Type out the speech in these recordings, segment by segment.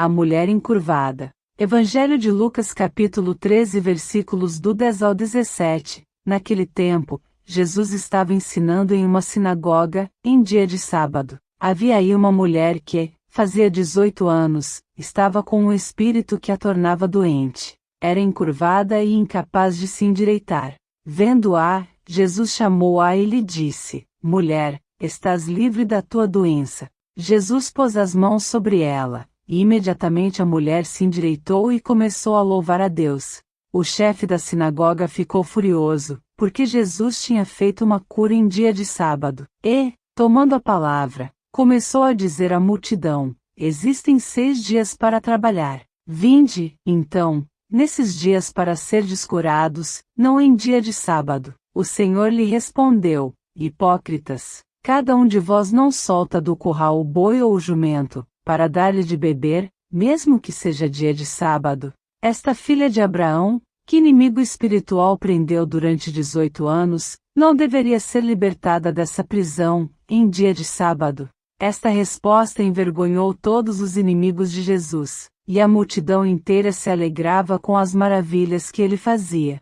A mulher encurvada. Evangelho de Lucas capítulo 13 versículos do 10 ao 17. Naquele tempo, Jesus estava ensinando em uma sinagoga, em dia de sábado. Havia aí uma mulher que, fazia 18 anos, estava com um espírito que a tornava doente. Era encurvada e incapaz de se endireitar. Vendo-a, Jesus chamou-a e lhe disse: Mulher, estás livre da tua doença. Jesus pôs as mãos sobre ela, e imediatamente a mulher se endireitou e começou a louvar a Deus. O chefe da sinagoga ficou furioso, porque Jesus tinha feito uma cura em dia de sábado, e, tomando a palavra, começou a dizer à multidão: Existem 6 dias para trabalhar. Vinde, então, nesses dias para serdes curados, não em dia de sábado. O Senhor lhe respondeu: Hipócritas, cada um de vós não solta do curral o boi ou o jumento, para dar-lhe de beber, mesmo que seja dia de sábado. Esta filha de Abraão, que inimigo espiritual prendeu durante 18 anos, não deveria ser libertada dessa prisão, em dia de sábado. Esta resposta envergonhou todos os inimigos de Jesus, e a multidão inteira se alegrava com as maravilhas que ele fazia.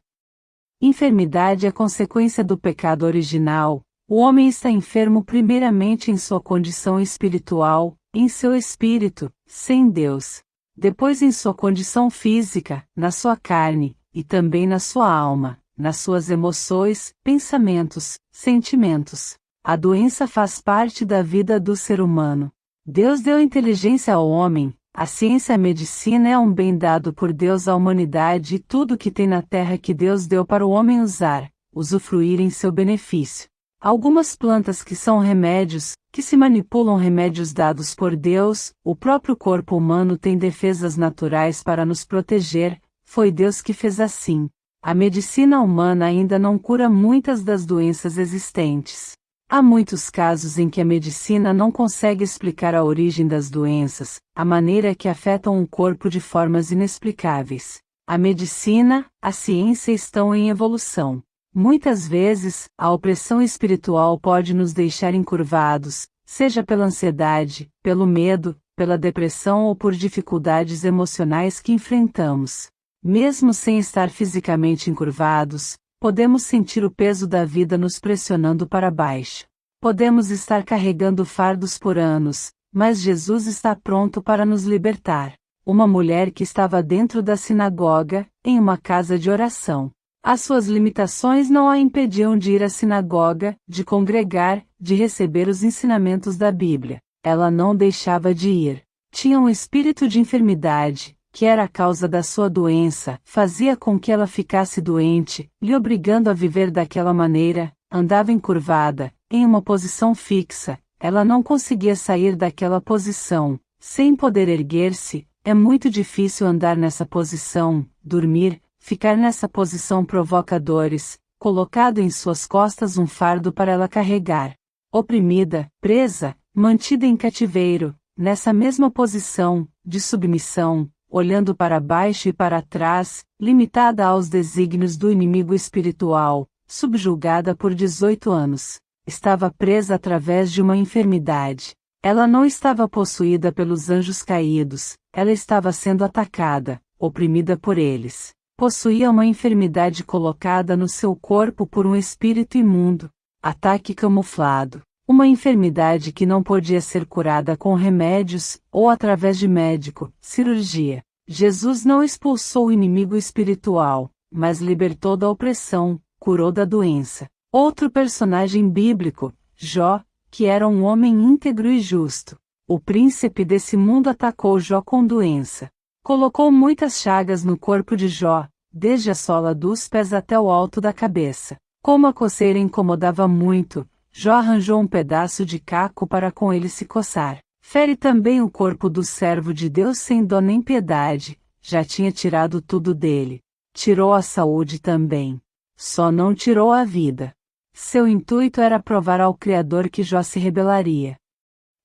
Enfermidade é consequência do pecado original. O homem está enfermo primeiramente em sua condição espiritual, em seu espírito, sem Deus. Depois em sua condição física, na sua carne, e também na sua alma, nas suas emoções, pensamentos, sentimentos. A doença faz parte da vida do ser humano. Deus deu inteligência ao homem, a ciência e a medicina é um bem dado por Deus à humanidade e tudo que tem na terra que Deus deu para o homem usar, usufruir em seu benefício. Algumas plantas que são remédios, que se manipulam remédios dados por Deus, o próprio corpo humano tem defesas naturais para nos proteger, foi Deus que fez assim. A medicina humana ainda não cura muitas das doenças existentes. Há muitos casos em que a medicina não consegue explicar a origem das doenças, a maneira que afetam o corpo de formas inexplicáveis. A medicina, a ciência estão em evolução. Muitas vezes, a opressão espiritual pode nos deixar encurvados, seja pela ansiedade, pelo medo, pela depressão ou por dificuldades emocionais que enfrentamos. Mesmo sem estar fisicamente encurvados, podemos sentir o peso da vida nos pressionando para baixo. Podemos estar carregando fardos por anos, mas Jesus está pronto para nos libertar. Uma mulher que estava dentro da sinagoga, em uma casa de oração. As suas limitações não a impediam de ir à sinagoga, de congregar, de receber os ensinamentos da Bíblia. Ela não deixava de ir. Tinha um espírito de enfermidade, que era a causa da sua doença, fazia com que ela ficasse doente, lhe obrigando a viver daquela maneira, andava encurvada, em uma posição fixa, ela não conseguia sair daquela posição, sem poder erguer-se. É muito difícil andar nessa posição, dormir. Ficar nessa posição provoca dores, colocado em suas costas um fardo para ela carregar. Oprimida, presa, mantida em cativeiro, nessa mesma posição, de submissão, olhando para baixo e para trás, limitada aos desígnios do inimigo espiritual, subjugada por 18 anos. Estava presa através de uma enfermidade. Ela não estava possuída pelos anjos caídos, ela estava sendo atacada, oprimida por eles. Possuía uma enfermidade colocada no seu corpo por um espírito imundo. Ataque camuflado. Uma enfermidade que não podia ser curada com remédios, ou através de médico, cirurgia. Jesus não expulsou o inimigo espiritual, mas libertou da opressão, curou da doença. Outro personagem bíblico, Jó, que era um homem íntegro e justo. O príncipe desse mundo atacou Jó com doença. Colocou muitas chagas no corpo de Jó, desde a sola dos pés até o alto da cabeça. Como a coceira incomodava muito, Jó arranjou um pedaço de caco para com ele se coçar. Fere também o corpo do servo de Deus sem dó nem piedade, já tinha tirado tudo dele. Tirou a saúde também. Só não tirou a vida. Seu intuito era provar ao Criador que Jó se rebelaria.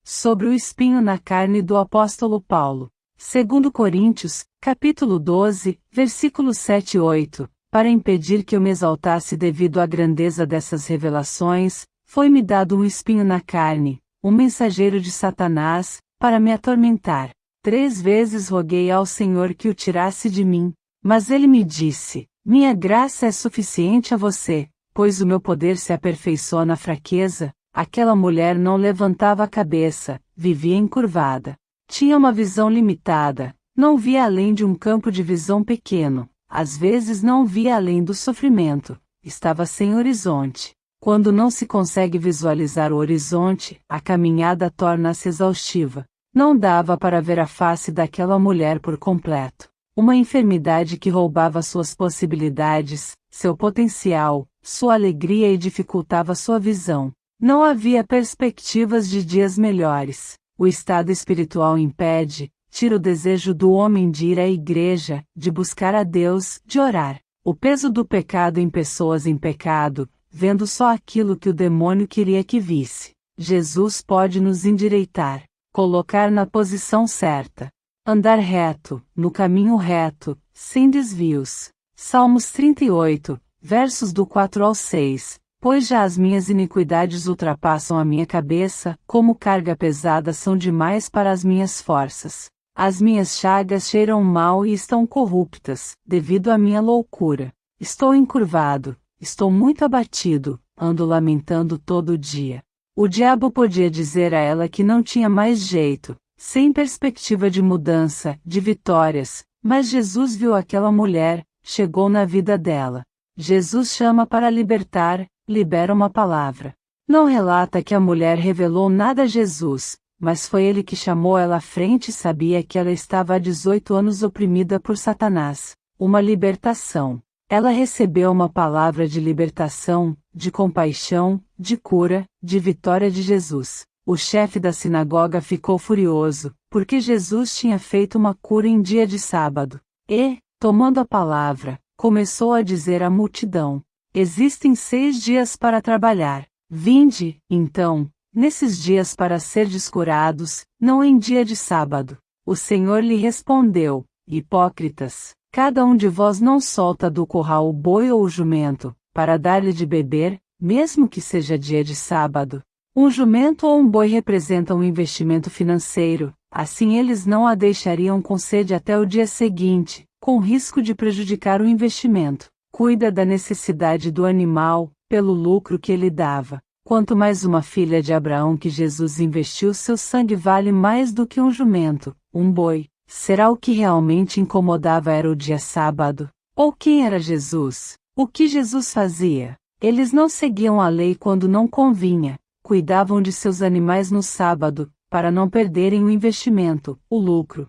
Sobre o espinho na carne do apóstolo Paulo. 2 Coríntios, capítulo 12, versículos 7 e 8, para impedir que eu me exaltasse devido à grandeza dessas revelações, foi-me dado um espinho na carne, um mensageiro de Satanás, para me atormentar. 3 vezes roguei ao Senhor que o tirasse de mim, mas ele me disse: minha graça é suficiente a você, pois o meu poder se aperfeiçoa na fraqueza. Aquela mulher não levantava a cabeça, vivia encurvada. Tinha uma visão limitada, não via além de um campo de visão pequeno, às vezes não via além do sofrimento, estava sem horizonte. Quando não se consegue visualizar o horizonte, a caminhada torna-se exaustiva. Não dava para ver a face daquela mulher por completo. Uma enfermidade que roubava suas possibilidades, seu potencial, sua alegria e dificultava sua visão. Não havia perspectivas de dias melhores. O estado espiritual impede, tira o desejo do homem de ir à igreja, de buscar a Deus, de orar. O peso do pecado em pessoas em pecado, vendo só aquilo que o demônio queria que visse. Jesus pode nos endireitar, colocar na posição certa. Andar reto, no caminho reto, sem desvios. Salmos 38, versos do 4 ao 6. Pois já as minhas iniquidades ultrapassam a minha cabeça, como carga pesada são demais para as minhas forças. As minhas chagas cheiram mal e estão corruptas, devido à minha loucura. Estou encurvado, estou muito abatido, ando lamentando todo o dia. O diabo podia dizer a ela que não tinha mais jeito, sem perspectiva de mudança, de vitórias, mas Jesus viu aquela mulher, chegou na vida dela. Jesus chama para libertar, libera uma palavra. Não relata que a mulher revelou nada a Jesus, mas foi ele que chamou ela à frente e sabia que ela estava há 18 anos oprimida por Satanás. Uma libertação. Ela recebeu uma palavra de libertação, de compaixão, de cura, de vitória de Jesus. O chefe da sinagoga ficou furioso, porque Jesus tinha feito uma cura em dia de sábado. E, tomando a palavra, começou a dizer à multidão: existem 6 dias para trabalhar. Vinde, então, nesses dias para serdes curados, não em dia de sábado. O Senhor lhe respondeu: hipócritas, cada um de vós não solta do curral o boi ou o jumento, para dar-lhe de beber, mesmo que seja dia de sábado. Um jumento ou um boi representam um investimento financeiro, assim eles não a deixariam com sede até o dia seguinte, com risco de prejudicar o investimento. Cuida da necessidade do animal, pelo lucro que ele dava. Quanto mais uma filha de Abraão que Jesus investiu, seu sangue vale mais do que um jumento, um boi. Será o que realmente incomodava era o dia sábado? Ou quem era Jesus? O que Jesus fazia? Eles não seguiam a lei quando não convinha, cuidavam de seus animais no sábado, para não perderem o investimento, o lucro.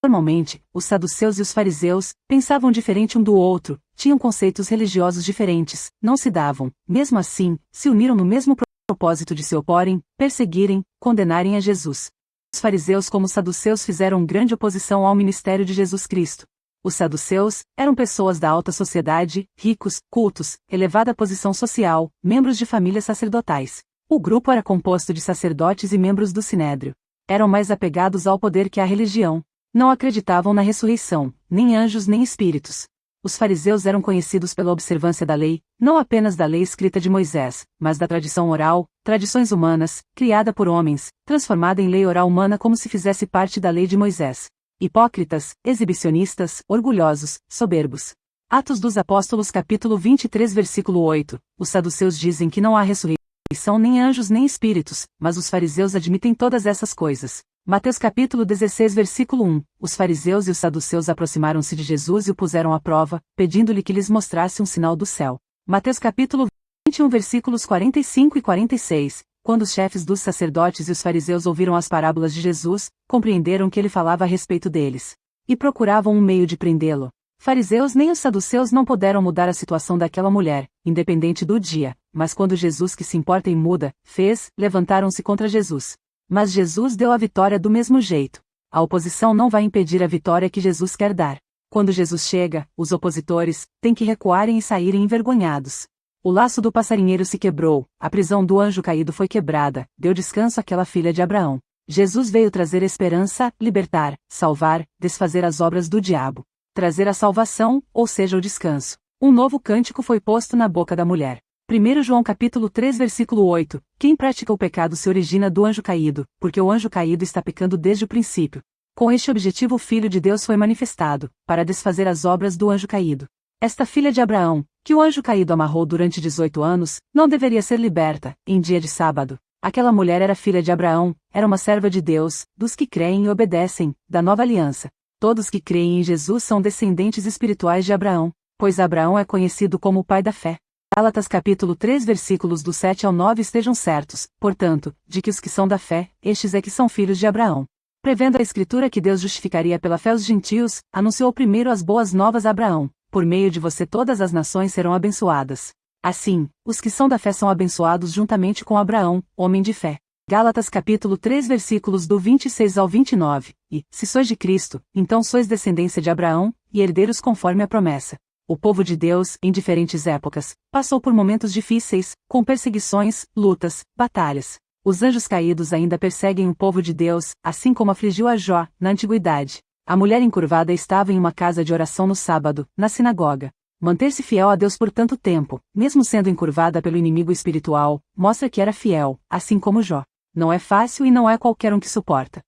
Normalmente, os saduceus e os fariseus pensavam diferente um do outro, tinham conceitos religiosos diferentes, não se davam, mesmo assim, se uniram no mesmo propósito de se oporem, perseguirem, condenarem a Jesus. Os fariseus como os saduceus fizeram grande oposição ao ministério de Jesus Cristo. Os saduceus eram pessoas da alta sociedade, ricos, cultos, elevada posição social, membros de famílias sacerdotais. O grupo era composto de sacerdotes e membros do sinédrio. Eram mais apegados ao poder que à religião. Não acreditavam na ressurreição, nem anjos nem espíritos. Os fariseus eram conhecidos pela observância da lei, não apenas da lei escrita de Moisés, mas da tradição oral, tradições humanas, criada por homens, transformada em lei oral humana como se fizesse parte da lei de Moisés. Hipócritas, exibicionistas, orgulhosos, soberbos. Atos dos Apóstolos capítulo 23 versículo 8. Os saduceus dizem que não há ressurreição nem anjos nem espíritos, mas os fariseus admitem todas essas coisas. Mateus capítulo 16 versículo 1. Os fariseus e os saduceus aproximaram-se de Jesus e o puseram à prova, pedindo-lhe que lhes mostrasse um sinal do céu. Mateus capítulo 21 versículos 45 e 46. Quando os chefes dos sacerdotes e os fariseus ouviram as parábolas de Jesus, compreenderam que ele falava a respeito deles. E procuravam um meio de prendê-lo. Fariseus nem os saduceus não puderam mudar a situação daquela mulher, independente do dia, mas quando Jesus que se importa e muda, fez, levantaram-se contra Jesus. Mas Jesus deu a vitória do mesmo jeito. A oposição não vai impedir a vitória que Jesus quer dar. Quando Jesus chega, os opositores têm que recuarem e saírem envergonhados. O laço do passarinheiro se quebrou, a prisão do anjo caído foi quebrada, deu descanso àquela filha de Abraão. Jesus veio trazer esperança, libertar, salvar, desfazer as obras do diabo. Trazer a salvação, ou seja o descanso. Um novo cântico foi posto na boca da mulher. 1 João capítulo 3 versículo 8, quem pratica o pecado se origina do anjo caído, porque o anjo caído está pecando desde o princípio. Com este objetivo o Filho de Deus foi manifestado, para desfazer as obras do anjo caído. Esta filha de Abraão, que o anjo caído amarrou durante 18 anos, não deveria ser liberta, em dia de sábado. Aquela mulher era filha de Abraão, era uma serva de Deus, dos que creem e obedecem, da nova aliança. Todos que creem em Jesus são descendentes espirituais de Abraão, pois Abraão é conhecido como o pai da fé. Gálatas capítulo 3 versículos do 7 ao 9 estejam certos, portanto, de que os que são da fé, estes é que são filhos de Abraão. Prevendo a Escritura que Deus justificaria pela fé os gentios, anunciou primeiro as boas novas a Abraão: por meio de você todas as nações serão abençoadas. Assim, os que são da fé são abençoados juntamente com Abraão, homem de fé. Gálatas capítulo 3 versículos do 26 ao 29, e, se sois de Cristo, então sois descendência de Abraão, e herdeiros conforme a promessa. O povo de Deus, em diferentes épocas, passou por momentos difíceis, com perseguições, lutas, batalhas. Os anjos caídos ainda perseguem o povo de Deus, assim como afligiu a Jó, na antiguidade. A mulher encurvada estava em uma casa de oração no sábado, na sinagoga. Manter-se fiel a Deus por tanto tempo, mesmo sendo encurvada pelo inimigo espiritual, mostra que era fiel, assim como Jó. Não é fácil e não é qualquer um que suporta.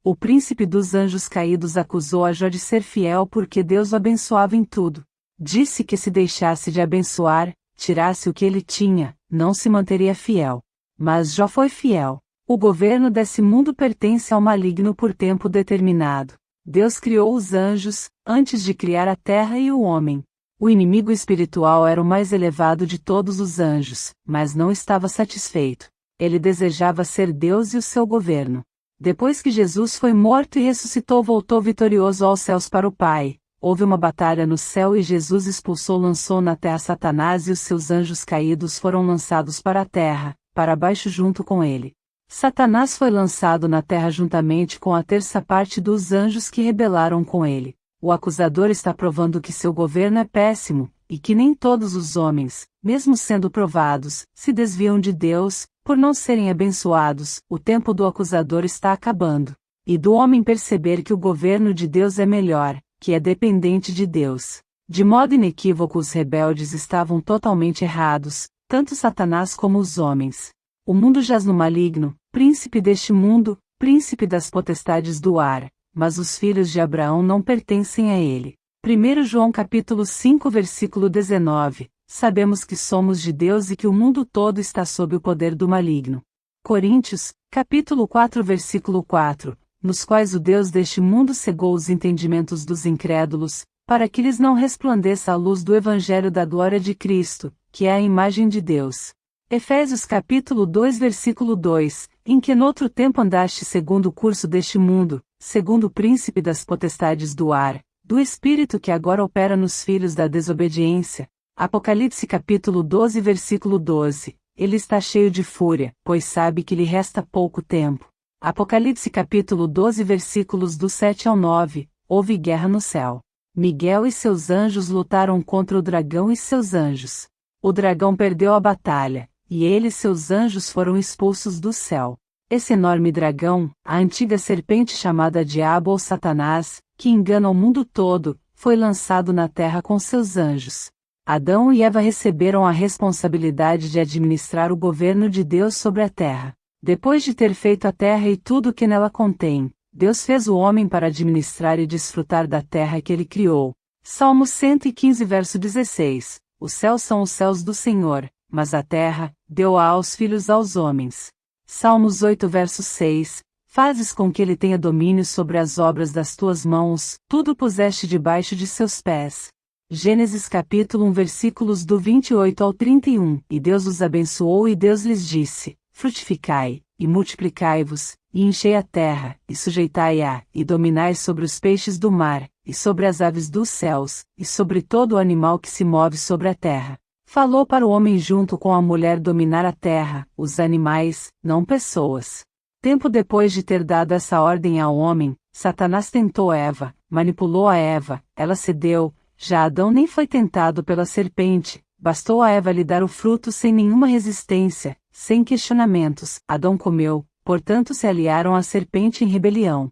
O príncipe dos anjos caídos acusou a Jó de ser fiel porque Deus o abençoava em tudo. Disse que se deixasse de abençoar, tirasse o que ele tinha, não se manteria fiel. Mas Jó foi fiel. O governo desse mundo pertence ao maligno por tempo determinado. Deus criou os anjos, antes de criar a terra e o homem. O inimigo espiritual era o mais elevado de todos os anjos, mas não estava satisfeito. Ele desejava ser Deus e o seu governo. Depois que Jesus foi morto e ressuscitou, voltou vitorioso aos céus para o Pai. Houve uma batalha no céu e Jesus lançou na terra Satanás e os seus anjos caídos foram lançados para a terra, para baixo junto com ele. Satanás foi lançado na terra juntamente com a terça parte dos anjos que rebelaram com ele. O acusador está provando que seu governo é péssimo, e que nem todos os homens, mesmo sendo provados, se desviam de Deus, por não serem abençoados. O tempo do acusador está acabando. E do homem perceber que o governo de Deus é melhor, que é dependente de Deus. De modo inequívoco os rebeldes estavam totalmente errados, tanto Satanás como os homens. O mundo jaz no maligno, príncipe deste mundo, príncipe das potestades do ar, mas os filhos de Abraão não pertencem a ele. 1 João capítulo 5 versículo 19, sabemos que somos de Deus e que o mundo todo está sob o poder do maligno. Coríntios, capítulo 4 versículo 4, nos quais o Deus deste mundo cegou os entendimentos dos incrédulos, para que lhes não resplandeça a luz do Evangelho da glória de Cristo, que é a imagem de Deus. Efésios capítulo 2 versículo 2, em que noutro tempo andaste segundo o curso deste mundo, segundo o príncipe das potestades do ar, do espírito que agora opera nos filhos da desobediência. Apocalipse capítulo 12 versículo 12, ele está cheio de fúria, pois sabe que lhe resta pouco tempo. Apocalipse capítulo 12 versículos do 7 ao 9, houve guerra no céu. Miguel e seus anjos lutaram contra o dragão e seus anjos. O dragão perdeu a batalha, e ele e seus anjos foram expulsos do céu. Esse enorme dragão, a antiga serpente chamada Diabo ou Satanás, que engana o mundo todo, foi lançado na terra com seus anjos. Adão e Eva receberam a responsabilidade de administrar o governo de Deus sobre a terra. Depois de ter feito a terra e tudo o que nela contém, Deus fez o homem para administrar e desfrutar da terra que ele criou. Salmo 115 verso 16, os céus são os céus do Senhor, mas a terra, deu-a aos filhos aos homens. Salmos 8 verso 6, fazes com que ele tenha domínio sobre as obras das tuas mãos, tudo puseste debaixo de seus pés. Gênesis capítulo 1 versículos do 28 ao 31, e Deus os abençoou e Deus lhes disse, frutificai, e multiplicai-vos, e enchei a terra, e sujeitai-a, e dominai sobre os peixes do mar, e sobre as aves dos céus, e sobre todo o animal que se move sobre a terra. Falou para o homem junto com a mulher dominar a terra, os animais, não pessoas. Tempo depois de ter dado essa ordem ao homem, Satanás tentou Eva, manipulou a Eva, ela cedeu, já Adão nem foi tentado pela serpente, bastou a Eva lhe dar o fruto sem nenhuma resistência, sem questionamentos, Adão comeu, portanto se aliaram à serpente em rebelião.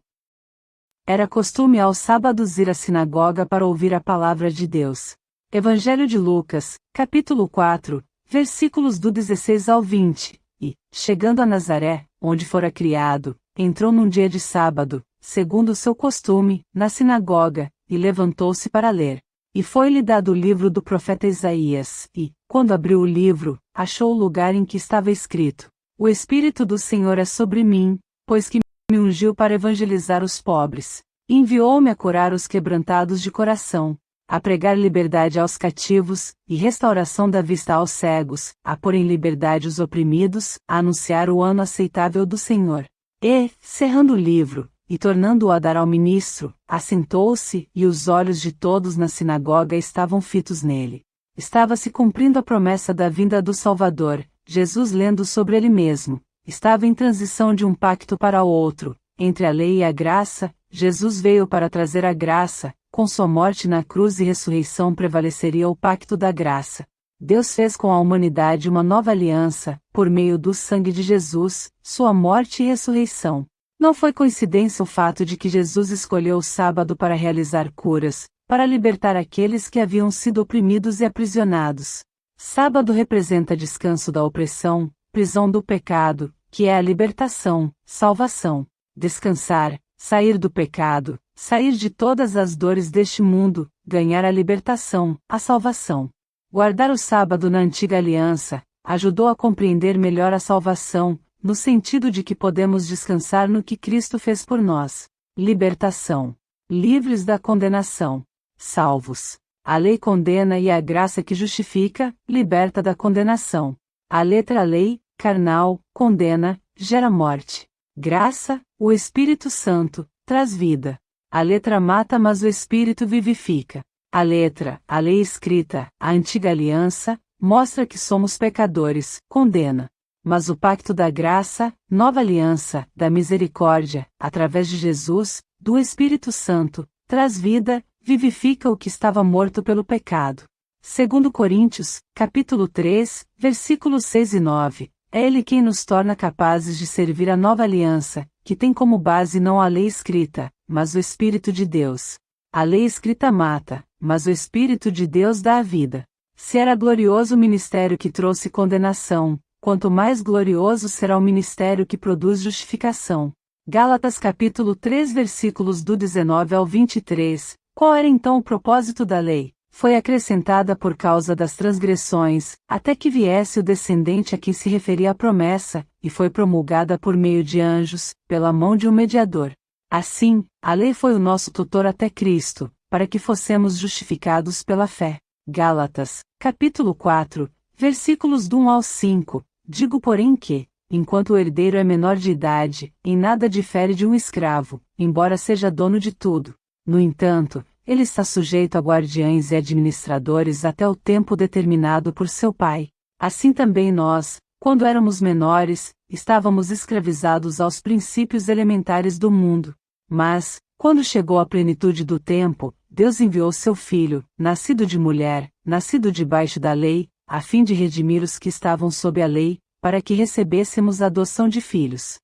Era costume aos sábados ir à sinagoga para ouvir a palavra de Deus. Evangelho de Lucas, capítulo 4, versículos do 16 ao 20, e, chegando a Nazaré, onde fora criado, entrou num dia de sábado, segundo o seu costume, na sinagoga, e levantou-se para ler. E foi-lhe dado o livro do profeta Isaías, e, quando abriu o livro, achou o lugar em que estava escrito: O Espírito do Senhor é sobre mim, pois que me ungiu para evangelizar os pobres. Enviou-me a curar os quebrantados de coração, a pregar liberdade aos cativos, e restauração da vista aos cegos, a pôr em liberdade os oprimidos, a anunciar o ano aceitável do Senhor. E, cerrando o livro, e tornando-o a dar ao ministro, assentou-se, e os olhos de todos na sinagoga estavam fitos nele. Estava-se cumprindo a promessa da vinda do Salvador. Jesus, lendo sobre ele mesmo, estava em transição de um pacto para outro, entre a lei e a graça. Jesus veio para trazer a graça. Com sua morte na cruz e ressurreição prevaleceria o pacto da graça. Deus fez com a humanidade uma nova aliança, por meio do sangue de Jesus, sua morte e ressurreição. Não foi coincidência o fato de que Jesus escolheu o sábado para realizar curas, para libertar aqueles que haviam sido oprimidos e aprisionados. Sábado representa descanso da opressão, prisão do pecado, que é a libertação, salvação. Descansar, sair do pecado, sair de todas as dores deste mundo, ganhar a libertação, a salvação. Guardar o sábado na antiga aliança ajudou a compreender melhor a salvação, no sentido de que podemos descansar no que Cristo fez por nós. Libertação. Livres da condenação. Salvos. A lei condena e a graça que justifica, liberta da condenação. A letra lei, carnal, condena, gera morte. Graça, o Espírito Santo, traz vida. A letra mata, mas o Espírito vivifica. A letra, a lei escrita, a antiga aliança, mostra que somos pecadores, condena. Mas o pacto da graça, nova aliança, da misericórdia, através de Jesus, do Espírito Santo, traz vida, vivifica o que estava morto pelo pecado. 2 Coríntios, capítulo 3, versículos 6 e 9, é Ele quem nos torna capazes de servir a nova aliança, que tem como base não a lei escrita, mas o Espírito de Deus. A lei escrita mata, mas o Espírito de Deus dá a vida. Se era glorioso o ministério que trouxe condenação, quanto mais glorioso será o ministério que produz justificação. Gálatas capítulo 3 versículos do 19 ao 23. Qual era então o propósito da lei? Foi acrescentada por causa das transgressões, até que viesse o descendente a quem se referia a promessa, e foi promulgada por meio de anjos, pela mão de um mediador. Assim, a lei foi o nosso tutor até Cristo, para que fossemos justificados pela fé. Gálatas, capítulo 4, versículos do 1 ao 5. Digo porém que, enquanto o herdeiro é menor de idade, em nada difere de um escravo, embora seja dono de tudo. No entanto, ele está sujeito a guardiães e administradores até o tempo determinado por seu pai. Assim também nós, quando éramos menores, estávamos escravizados aos princípios elementares do mundo. Mas, quando chegou a plenitude do tempo, Deus enviou seu Filho, nascido de mulher, nascido debaixo da lei, a fim de redimir os que estavam sob a lei, para que recebêssemos a adoção de filhos.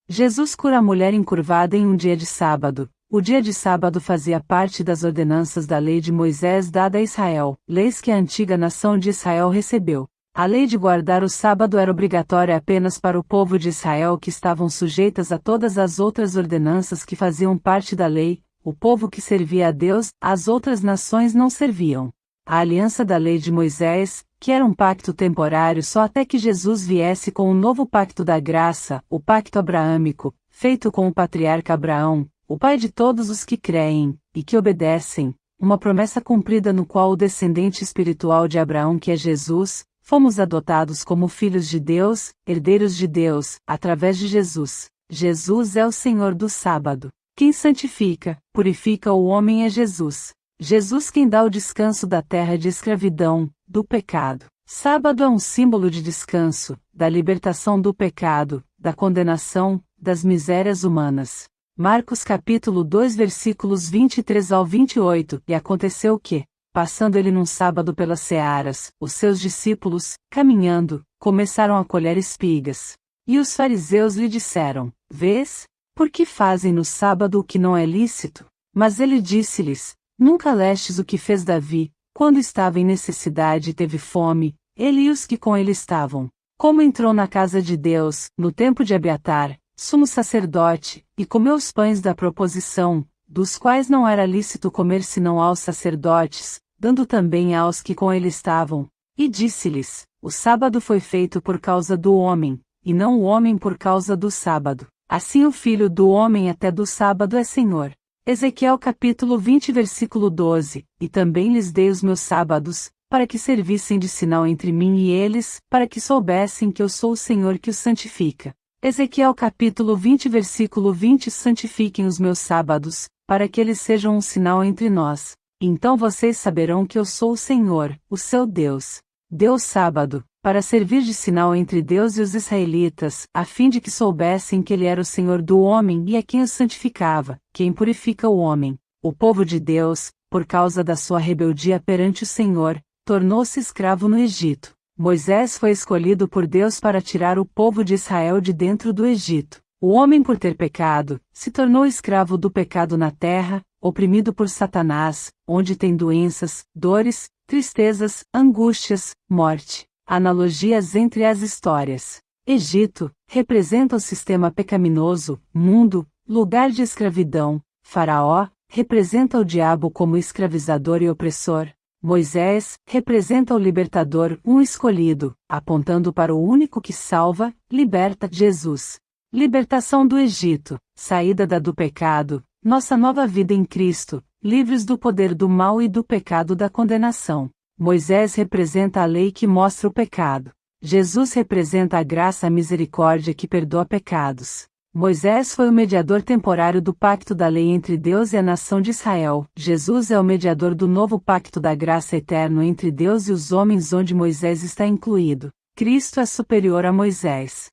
Jesus cura a mulher encurvada em um dia de sábado. O dia de sábado fazia parte das ordenanças da lei de Moisés dada a Israel, leis que a antiga nação de Israel recebeu. A lei de guardar o sábado era obrigatória apenas para o povo de Israel, que estavam sujeitas a todas as outras ordenanças que faziam parte da lei. O povo que servia a Deus, as outras nações não serviam. A aliança da lei de Moisés, que era um pacto temporário só até que Jesus viesse com o novo pacto da graça, o pacto abraâmico, feito com o patriarca Abraão, o pai de todos os que creem, e que obedecem, uma promessa cumprida no qual o descendente espiritual de Abraão, que é Jesus, fomos adotados como filhos de Deus, herdeiros de Deus, através de Jesus. Jesus é o Senhor do sábado. Quem santifica, purifica o homem é Jesus. Jesus quem dá o descanso da terra de escravidão, do pecado. Sábado é um símbolo de descanso, da libertação do pecado, da condenação, das misérias humanas. Marcos capítulo 2 versículos 23 ao 28. E aconteceu que, passando ele num sábado pelas searas, os seus discípulos, caminhando, começaram a colher espigas. E os fariseus lhe disseram: Vês? Por que fazem no sábado o que não é lícito? Mas ele disse-lhes: Nunca lestes o que fez Davi, quando estava em necessidade e teve fome, ele e os que com ele estavam. Como entrou na casa de Deus, no tempo de Abiatar, sumo sacerdote, e comeu os pães da proposição, dos quais não era lícito comer senão aos sacerdotes, dando também aos que com ele estavam. E disse-lhes: o sábado foi feito por causa do homem, e não o homem por causa do sábado. Assim o Filho do homem até do sábado é Senhor. Ezequiel capítulo 20 versículo 12, e também lhes dei os meus sábados, para que servissem de sinal entre mim e eles, para que soubessem que eu sou o Senhor que os santifica. Ezequiel capítulo 20 versículo 20 santifiquem os meus sábados, para que eles sejam um sinal entre nós. Então vocês saberão que eu sou o Senhor, o seu Deus. Deu o sábado, para servir de sinal entre Deus e os israelitas, a fim de que soubessem que ele era o Senhor do homem e a quem os santificava, quem purifica o homem. O povo de Deus, por causa da sua rebeldia perante o Senhor, tornou-se escravo no Egito. Moisés foi escolhido por Deus para tirar o povo de Israel de dentro do Egito. O homem, por ter pecado, se tornou escravo do pecado na terra, oprimido por Satanás, onde tem doenças, dores, tristezas, angústias, morte. Analogias entre as histórias. Egito representa o sistema pecaminoso, mundo, lugar de escravidão. Faraó representa o diabo como escravizador e opressor. Moisés representa o libertador, um escolhido, apontando para o único que salva, liberta, Jesus. Libertação do Egito, saída do pecado, nossa nova vida em Cristo, livres do poder do mal e do pecado da condenação. Moisés representa a lei que mostra o pecado. Jesus representa a graça e a misericórdia que perdoa pecados. Moisés foi o mediador temporário do pacto da lei entre Deus e a nação de Israel. Jesus é o mediador do novo pacto da graça eterno entre Deus e os homens, onde Moisés está incluído. Cristo é superior a Moisés.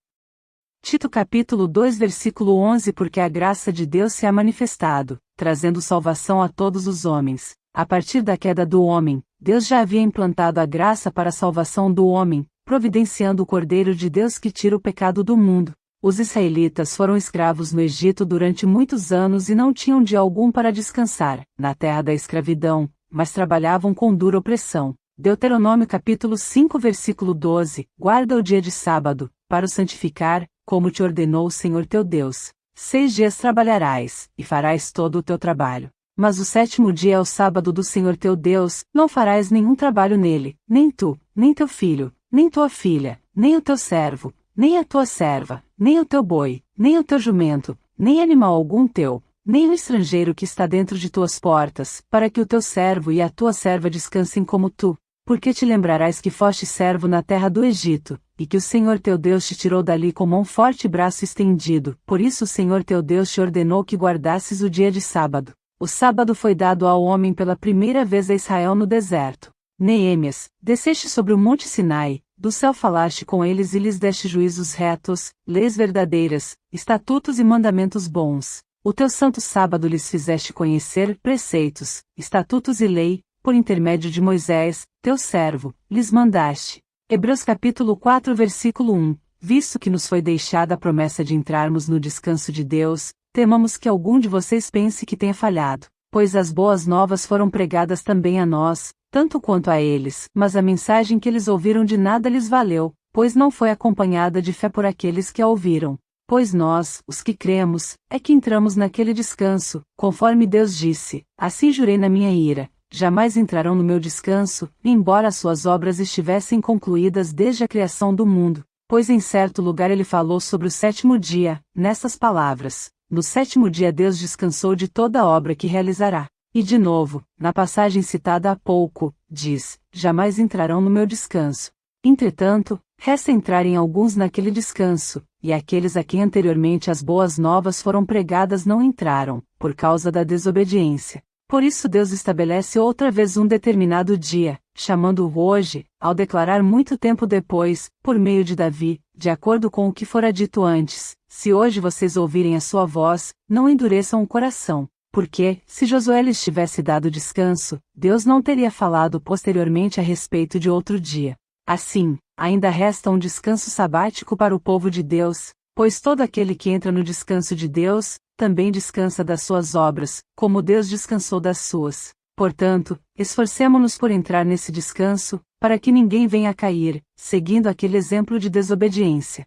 Tito capítulo 2 versículo 11 Porque a graça de Deus se ha manifestado, trazendo salvação a todos os homens. A partir da queda do homem, Deus já havia implantado a graça para a salvação do homem, providenciando o Cordeiro de Deus que tira o pecado do mundo. Os israelitas foram escravos no Egito durante muitos anos e não tinham dia algum para descansar, na terra da escravidão, mas trabalhavam com dura opressão. Deuteronômio capítulo 5 versículo 12, Guarda o dia de sábado, para o santificar, como te ordenou o Senhor teu Deus. 6 dias trabalharás, e farás todo o teu trabalho. Mas o 7º dia é o sábado do Senhor teu Deus, não farás nenhum trabalho nele, nem tu, nem teu filho, nem tua filha, nem o teu servo, nem a tua serva, nem o teu boi, nem o teu jumento, nem animal algum teu, nem o estrangeiro que está dentro de tuas portas, para que o teu servo e a tua serva descansem como tu. Porque te lembrarás que foste servo na terra do Egito, e que o Senhor teu Deus te tirou dali com mão forte e braço estendido. Por isso o Senhor teu Deus te ordenou que guardasses o dia de sábado. O sábado foi dado ao homem pela primeira vez a Israel no deserto. Neemias, desceste sobre o monte Sinai, do céu falaste com eles e lhes deste juízos retos, leis verdadeiras, estatutos e mandamentos bons. O teu santo sábado lhes fizeste conhecer preceitos, estatutos e lei, por intermédio de Moisés, teu servo, lhes mandaste. Hebreus capítulo 4 versículo 1. Visto que nos foi deixada a promessa de entrarmos no descanso de Deus, temamos que algum de vocês pense que tenha falhado, pois as boas novas foram pregadas também a nós, tanto quanto a eles, mas a mensagem que eles ouviram de nada lhes valeu, pois não foi acompanhada de fé por aqueles que a ouviram. Pois nós, os que cremos, é que entramos naquele descanso, conforme Deus disse, assim jurei na minha ira, jamais entrarão no meu descanso, embora as suas obras estivessem concluídas desde a criação do mundo. Pois em certo lugar ele falou sobre o 7º dia, nestas palavras: no 7º dia Deus descansou de toda a obra que realizará. E de novo, na passagem citada há pouco, diz: jamais entrarão no meu descanso. Entretanto, resta entrarem alguns naquele descanso, e aqueles a quem anteriormente as boas novas foram pregadas não entraram, por causa da desobediência. Por isso Deus estabelece outra vez um determinado dia, chamando-o hoje, ao declarar muito tempo depois, por meio de Davi, de acordo com o que fora dito antes: se hoje vocês ouvirem a sua voz, não endureçam o coração. Porque, se Josué lhes tivesse dado descanso, Deus não teria falado posteriormente a respeito de outro dia. Assim, ainda resta um descanso sabático para o povo de Deus, pois todo aquele que entra no descanso de Deus, também descansa das suas obras, como Deus descansou das suas. Portanto, esforcemo-nos por entrar nesse descanso, para que ninguém venha a cair, seguindo aquele exemplo de desobediência.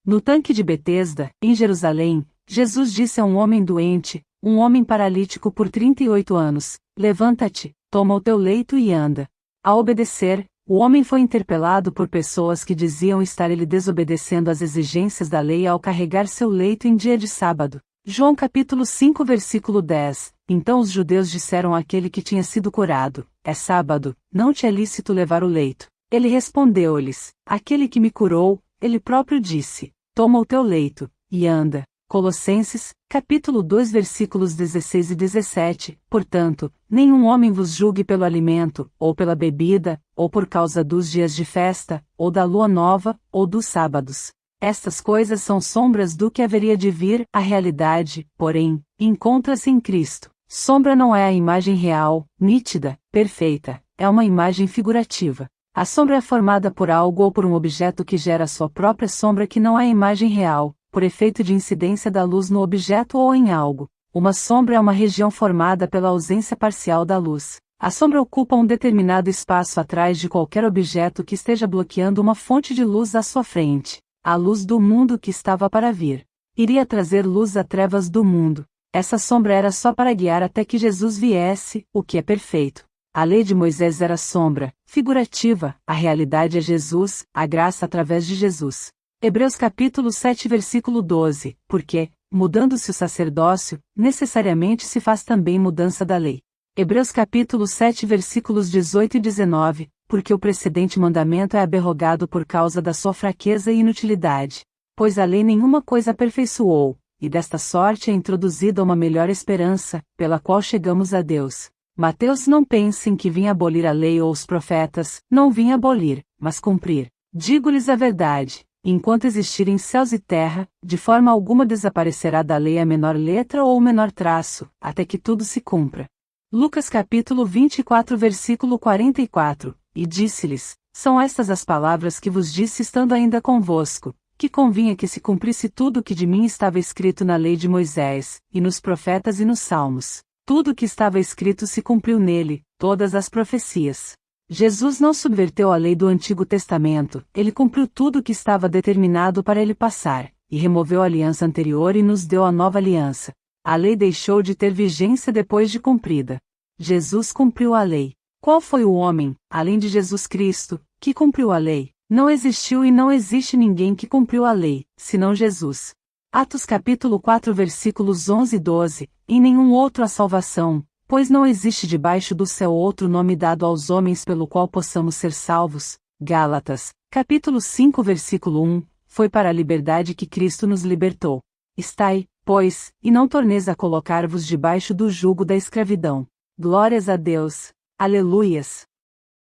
No tanque de Betesda, em Jerusalém, Jesus disse a um homem doente, um homem paralítico por 38 anos, levanta-te, toma o teu leito e anda. Ao obedecer, o homem foi interpelado por pessoas que diziam estar ele desobedecendo às exigências da lei ao carregar seu leito em dia de sábado. João capítulo 5 versículo 10. Então os judeus disseram àquele que tinha sido curado, é sábado, não te é lícito levar o leito. Ele respondeu-lhes, aquele que me curou, ele próprio disse, toma o teu leito, e anda. Colossenses, capítulo 2 versículos 16 e 17, portanto, nenhum homem vos julgue pelo alimento, ou pela bebida, ou por causa dos dias de festa, ou da lua nova, ou dos sábados. Estas coisas são sombras do que haveria de vir, a realidade, porém, encontra-se em Cristo. Sombra não é a imagem real, nítida, perfeita, é uma imagem figurativa. A sombra é formada por algo ou por um objeto que gera sua própria sombra que não é a imagem real, por efeito de incidência da luz no objeto ou em algo. Uma sombra é uma região formada pela ausência parcial da luz. A sombra ocupa um determinado espaço atrás de qualquer objeto que esteja bloqueando uma fonte de luz à sua frente. A luz do mundo que estava para vir. Iria trazer luz a trevas do mundo. Essa sombra era só para guiar até que Jesus viesse, o que é perfeito. A lei de Moisés era sombra, figurativa, a realidade é Jesus, a graça através de Jesus. Hebreus capítulo 7 versículo 12, porque, mudando-se o sacerdócio, necessariamente se faz também mudança da lei. Hebreus capítulo 7 versículos 18 e 19, porque o precedente mandamento é abrogado por causa da sua fraqueza e inutilidade. Pois a lei nenhuma coisa aperfeiçoou, e desta sorte é introduzida uma melhor esperança, pela qual chegamos a Deus. Mateus não pensem que vim abolir a lei ou os profetas, não vim abolir, mas cumprir. Digo-lhes a verdade, enquanto existirem céus e terra, de forma alguma desaparecerá da lei a menor letra ou o menor traço, até que tudo se cumpra. Lucas capítulo 24 versículo 44, e disse-lhes, são estas as palavras que vos disse estando ainda convosco, que convinha que se cumprisse tudo o que de mim estava escrito na lei de Moisés, e nos profetas e nos salmos. Tudo o que estava escrito se cumpriu nele, todas as profecias. Jesus não subverteu a lei do Antigo Testamento, ele cumpriu tudo o que estava determinado para ele passar, e removeu a aliança anterior e nos deu a nova aliança. A lei deixou de ter vigência depois de cumprida. Jesus cumpriu a lei. Qual foi o homem, além de Jesus Cristo, que cumpriu a lei? Não existiu e não existe ninguém que cumpriu a lei, senão Jesus. Atos capítulo 4 versículos 11 e 12, em nenhum outro há salvação, pois não existe debaixo do céu outro nome dado aos homens pelo qual possamos ser salvos. Gálatas, capítulo 5 versículo 1, foi para a liberdade que Cristo nos libertou. Estai, pois, e não torneis a colocar-vos debaixo do jugo da escravidão. Glórias a Deus. Aleluias.